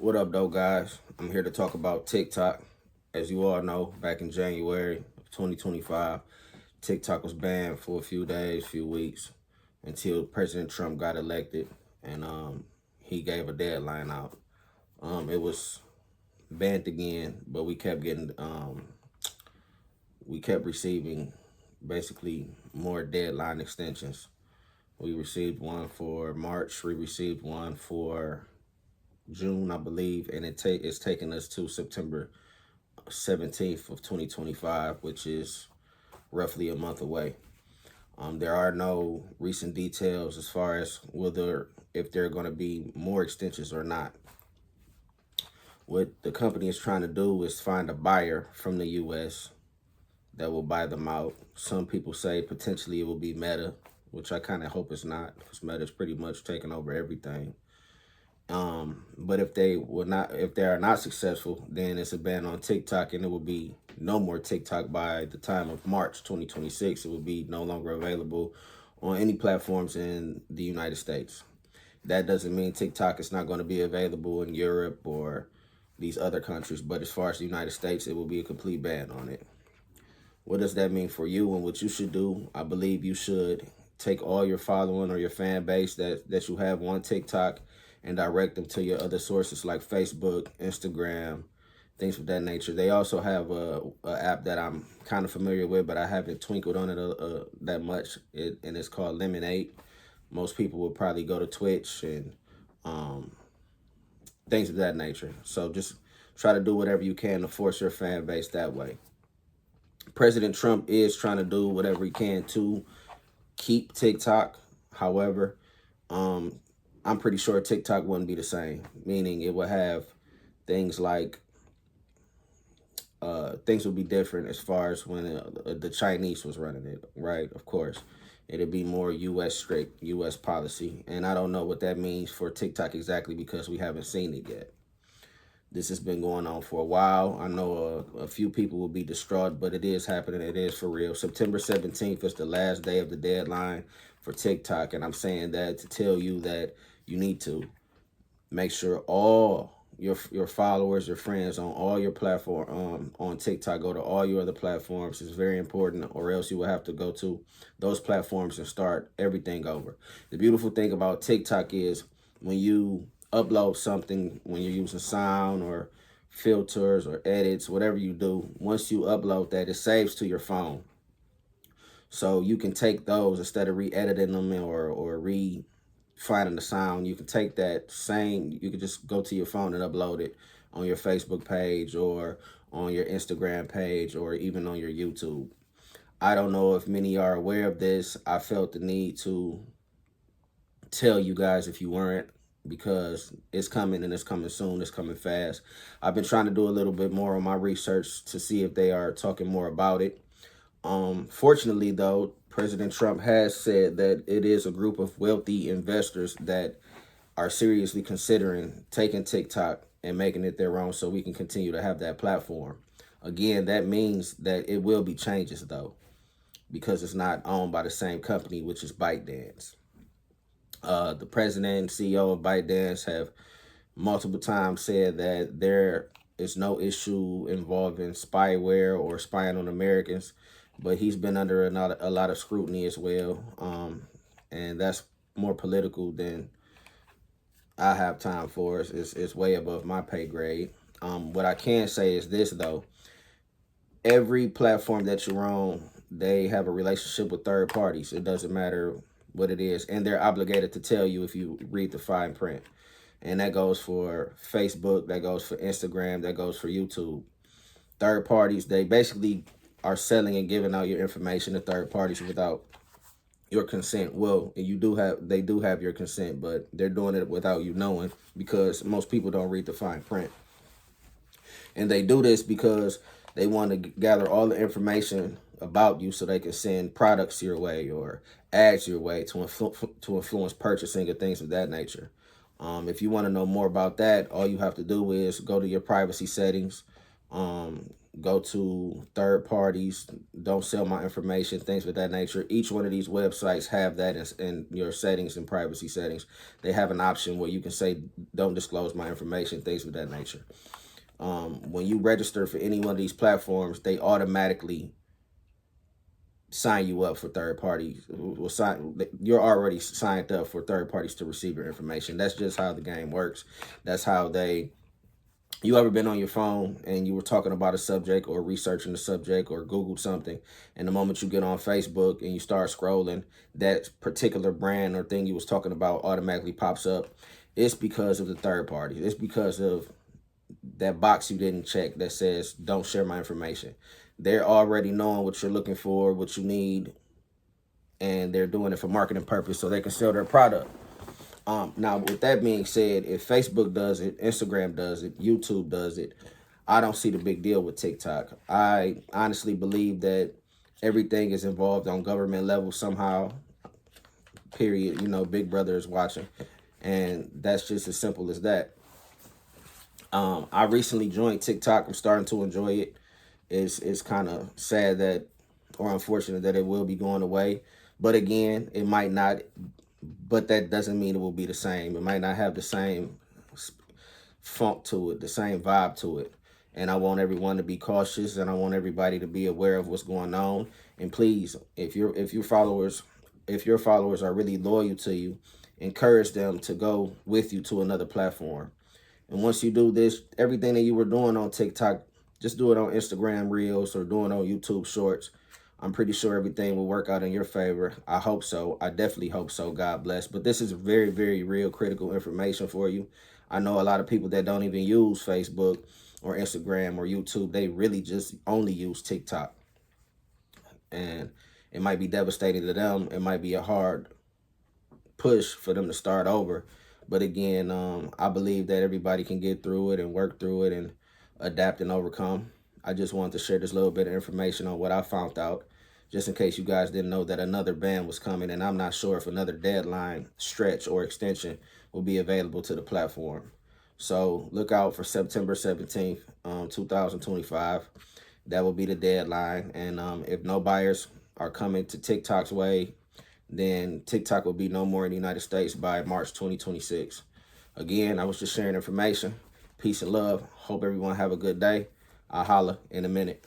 What up, though, guys? I'm here to talk about TikTok. As you all know, back in January of 2025, TikTok was banned for a few days, few weeks, until President Trump got elected, and he gave a deadline out. It was banned again, but we kept receiving basically more deadline extensions. We received one for March. We received one for June, I believe, and it's taking us to September 17th of 2025, which is roughly a month away. There are no recent details as far as whether if there are going to be more extensions or not. What the company is trying to do is find a buyer from the U.S. that will buy them out. Some people say potentially it will be Meta, which I kind of hope it's not, because Meta's pretty much taking over everything. But if they are not successful, then it's a ban on TikTok, and it will be no more TikTok by the time of March 2026. It will be no longer available on any platforms in the United States. That doesn't mean TikTok is not going to be available in Europe or these other countries, but as far as the United States, it will be a complete ban on it. What does that mean for you and what you should do? I believe you should take all your following or your fan base that you have on TikTok and direct them to your other sources like Facebook, Instagram, things of that nature. They also have a app that I'm kind of familiar with, but I haven't twinkled on it that much, and it's called Lemonade. Most people will probably go to Twitch and things of that nature. So just try to do whatever you can to force your fan base that way. President Trump is trying to do whatever he can to keep TikTok. However, I'm pretty sure TikTok wouldn't be the same, meaning it would have things like things would be different as far as when the Chinese was running it, right? Of course, it'd be more U.S. strict, U.S. policy, and I don't know what that means for TikTok exactly because we haven't seen it yet. This has been going on for a while. I know a few people will be distraught, but it is happening. It is for real. September 17th is the last day of the deadline for TikTok, and I'm saying that to tell you that you need to make sure all your followers, your friends on all your platform on TikTok go to all your other platforms. It's very important, or else you will have to go to those platforms and start everything over. The beautiful thing about TikTok is when you upload something, when you're using sound or filters or edits, whatever you do, once you upload that, it saves to your phone. So you can take those instead of re-editing them or finding the sound. You can take that same, you can just go to your phone and upload it on your Facebook page or on your Instagram page or even on your YouTube. I don't know if many are aware of this. I felt the need to tell you guys if you weren't, because it's coming and it's coming soon. It's coming fast. I've been trying to do a little bit more on my research to see if they are talking more about it. Fortunately, though, President Trump has said that it is a group of wealthy investors that are seriously considering taking TikTok and making it their own so we can continue to have that platform. Again, that means that it will be changes, though, because it's not owned by the same company, which is ByteDance. The president and CEO of ByteDance have multiple times said that there is no issue involving spyware or spying on Americans, but he's been under a lot of scrutiny as well, and that's more political than I have time for. It's way above my pay grade. What I can say is this, though. Every platform that you're on, they have a relationship with third parties. It doesn't matter what it is, and they're obligated to tell you if you read the fine print. And that goes for Facebook, that goes for Instagram, that goes for YouTube. Third parties, they basically are selling and giving out your information to third parties without your consent. Well, they do have your consent, but they're doing it without you knowing, because most people don't read the fine print. And they do this because they want to gather all the information about you so they can send products your way or ads your way to influence purchasing and things of that nature. If you want to know more about that, all you have to do is go to your privacy settings, go to third parties, don't sell my information, things of that nature. Each one of these websites have that in your settings and privacy settings. They have an option where you can say, don't disclose my information, things of that nature. When you register for any one of these platforms, they automatically sign you up for third parties. You're already signed up for third parties to receive your information. That's just how the game works. That's how you ever been on your phone and you were talking about a subject or researching the subject or Googled something, and the moment you get on Facebook and you start scrolling, that particular brand or thing you was talking about automatically pops up? It's because of the third party. It's because of that box you didn't check that says don't share my information. They're already knowing what you're looking for, what you need, and they're doing it for marketing purpose so they can sell their product. Now, with that being said, if Facebook does it, Instagram does it, YouTube does it, I don't see the big deal with TikTok. I honestly believe that everything is involved on government level somehow, period. You know, Big Brother is watching, and that's just as simple as that. I recently joined TikTok. I'm starting to enjoy it. It's kind of sad that, or unfortunate that it will be going away. But again, it might not, but that doesn't mean it will be the same. It might not have the same funk to it, the same vibe to it. And I want everyone to be cautious, and I want everybody to be aware of what's going on. And please, if your followers are really loyal to you, encourage them to go with you to another platform. And once you do this, everything that you were doing on TikTok, just do it on Instagram Reels or doing on YouTube Shorts. I'm pretty sure everything will work out in your favor. I hope so. I definitely hope so. God bless. But this is very, very real critical information for you. I know a lot of people that don't even use Facebook or Instagram or YouTube. They really just only use TikTok. And it might be devastating to them. It might be a hard push for them to start over. But again, I believe that everybody can get through it and work through it and adapt and overcome. I just wanted to share this little bit of information on what I found out, just in case you guys didn't know that another ban was coming, and I'm not sure if another deadline, stretch, or extension will be available to the platform. So look out for September 17th, 2025. That will be the deadline. And if no buyers are coming to TikTok's way, then TikTok will be no more in the United States by March 2026. Again, I was just sharing information. Peace and love. Hope everyone have a good day. I'll holla in a minute.